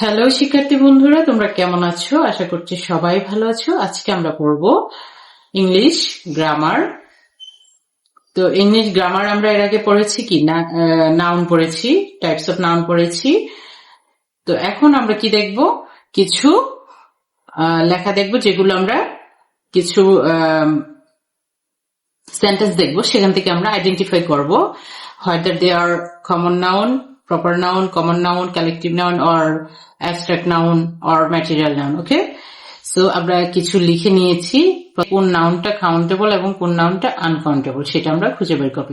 Hello শিক্ষার্থী বন্ধুরা, তোমরা কেমন আছো? আশা করছি সবাই ভালো আছো। আজকে আমরা পড়ব ইংলিশ গ্রামার। তো ইংলিশ গ্রামার আমরা এর আগে পড়েছি কি না, নাউন পড়েছি, টাইপস অফ নাউন পড়েছি। তো এখন আমরা কি দেখব, কিছু লেখা দেখব, যেগুলো আমরা কিছু সেন্টেন্স দেখব, সেখান থেকে আমরা আইডেন্টিফাই করব whether they are common noun, proper noun, common noun, collective noun or abstract noun or material noun. Okay, so আমরা কিছু লিখে নিয়েছি, কোন নাউনটা কাউন্টেবল এবং কোন নাউনটা আনকাউন্টেবল সেটা আমরা খুঁজে বের করব।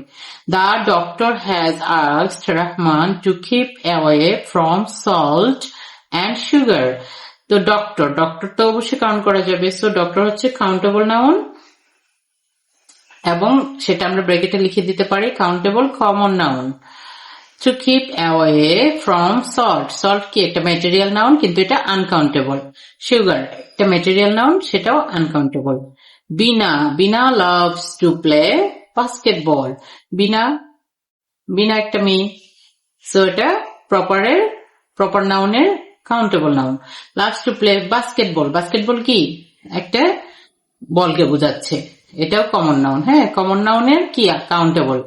The doctor has asked Rahman to keep away from salt and sugar. তো ডক্টর তো অবশ্যই কাউন্ট করা যাবে, সো ডক্টর হচ্ছে কাউন্টেবল নাউন এবং সেটা আমরা ব্র্যাকেটে লিখে দিতে পারি countable common noun. To keep away from salt, salt কি একটা ম্যাটেরিয়াল নাউন কিন্তু এটা আনকাউন্টেবল। সুগার একটা ম্যাটেরিয়াল নাউন, সেটাও uncountable. Bina loves to play basketball. Bina একটা মেয়ে, সো এটা প্রপার নাউনের countable noun. Loves to play basketball, basketball কি একটা বলকে বোঝাচ্ছে, এটাও কমন নাউন। হ্যাঁ, কমন নাউনের কি কাউন্টেবল,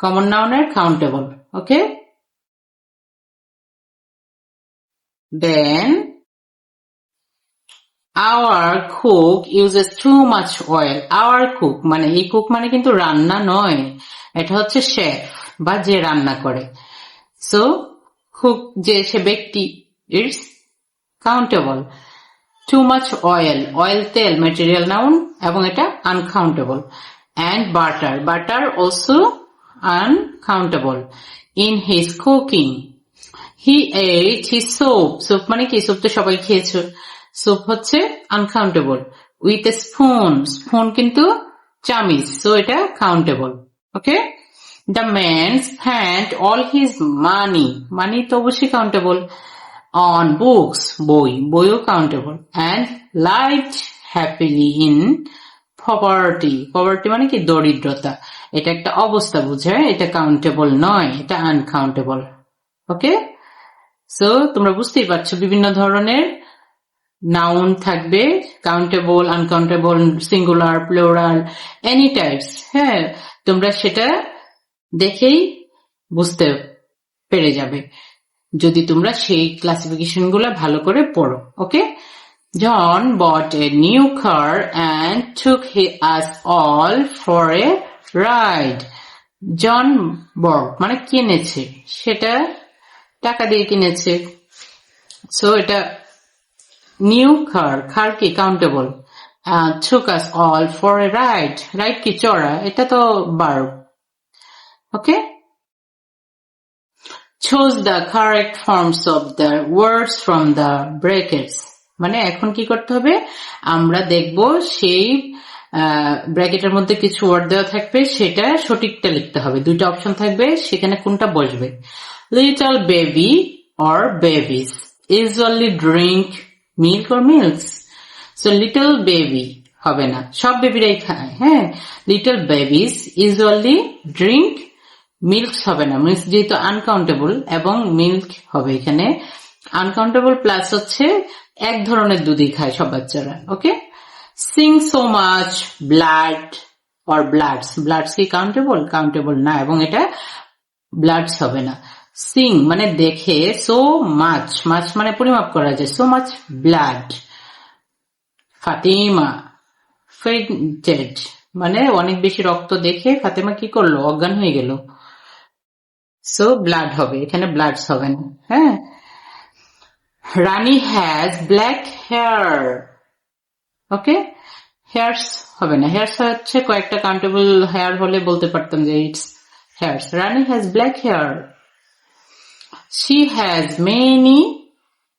কমন নাউনের countable. Okay, then our cook uses too much oil. our cook মানে এই কুক মানে কিন্তু রান্না নয়, এটা হচ্ছে শেফ বা যে রান্না করে। সো কুক যে সে ব্যক্তি, it's countable. Too much oil, oil তেল ম্যাটেরিয়াল নাউন এবং এটা uncountable. And butter also uncountable. In his cooking he ate his soup মানে কি, soup তো সবাই খেয়েছো, soup হচ্ছে আনকাউন্টেবল। With a spoon কিন্তু চামিচ, সো এটা countable. Okay, the man spent all his money তো অবশ্যই কাউন্টেবল। On books বইও countable. And lived happily in poverty মানে কি দরিদ্রতা, এটা একটা অবস্থা বোঝায়, এটা কাউন্টেবল নয়, এটা আনকাউন্টেবল। ওকে, সো তোমরা বুঝতেই পারছো বিভিন্ন ধরনের নাউন থাকবে, countable, uncountable, singular, plural, any types. হ্যাঁ, তোমরা সেটা দেখেই বুঝতে পেরে যাবে যদি তোমরা সেই ক্লাসিফিকেশন গুলা ভালো করে পড়ো। ওকে, John bought a new car and took us all for a ride. John bought মানে কিনেছে, সেটা টাকা দিয়ে কিনেছে, সো এটা নিউ কার কি countable. took us all for a ride কি চড়া, এটা তো verb. Okay, choose the correct forms of the words from the brackets মানে এখন কি করতে হবে, আমরা দেখব সেই ব্র্যাকেটের মধ্যে কিছু ওয়ার্ড দেওয়া থাকবে, সেটা সঠিকটা লিখতে হবে। দুইটা অপশন থাকবে, সেখানে কোনটা বসবে। Little baby or babies usually drink milk or milks, so little baby হবে না, সব বেবিরাই খায়। হ্যাঁ, little babies usually drink, milks হবে না, মিল্ক যেহেতু আনকাউন্টেবল এবং মিল্ক হবে এখানে আনকাউন্টেবল, প্লাস হচ্ছে এক ধরনের দুধই খায় সব বাচ্চারা। Okay, sing so much blood or bloods কি কাউন্টেবল না, এবং এটা ব্লাডস হবে না। সিং মানে দেখে, সো মাচ মানে পরিমাপ করা যায়, so much blood. Fatima fainted মানে অনেক বেশি রক্ত দেখে ফাতেমা কি করলো, অজ্ঞান হয়ে গেল, সো ব্লাড হবে, এখানে ব্লাডস হবে না। হ্যাঁ, Rani has black hair. Okay, hairs হবে না, হেয়ারস হচ্ছে কয়েকটা কাউন্টেবল হেয়ার হলে বলতে পারতাম যে it's hairs. Rani has black hair. She has many,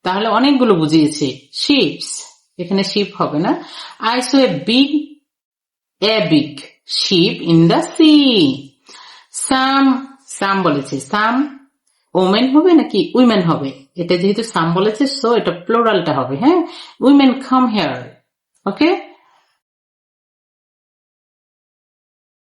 তাহলে অনেকগুলো বুঝিয়েছে। শিপস, এখানে শিপ হবে না। I saw a big ship in the sea. Some বলেছে, সাম ওমেন হবে নাকি উইমেন হবে, এটা যেহেতু সাম বলেছে সো এটা প্লোরালটা হবে। হ্যাঁ, উইমেন কাম হেয়ার। ওকে,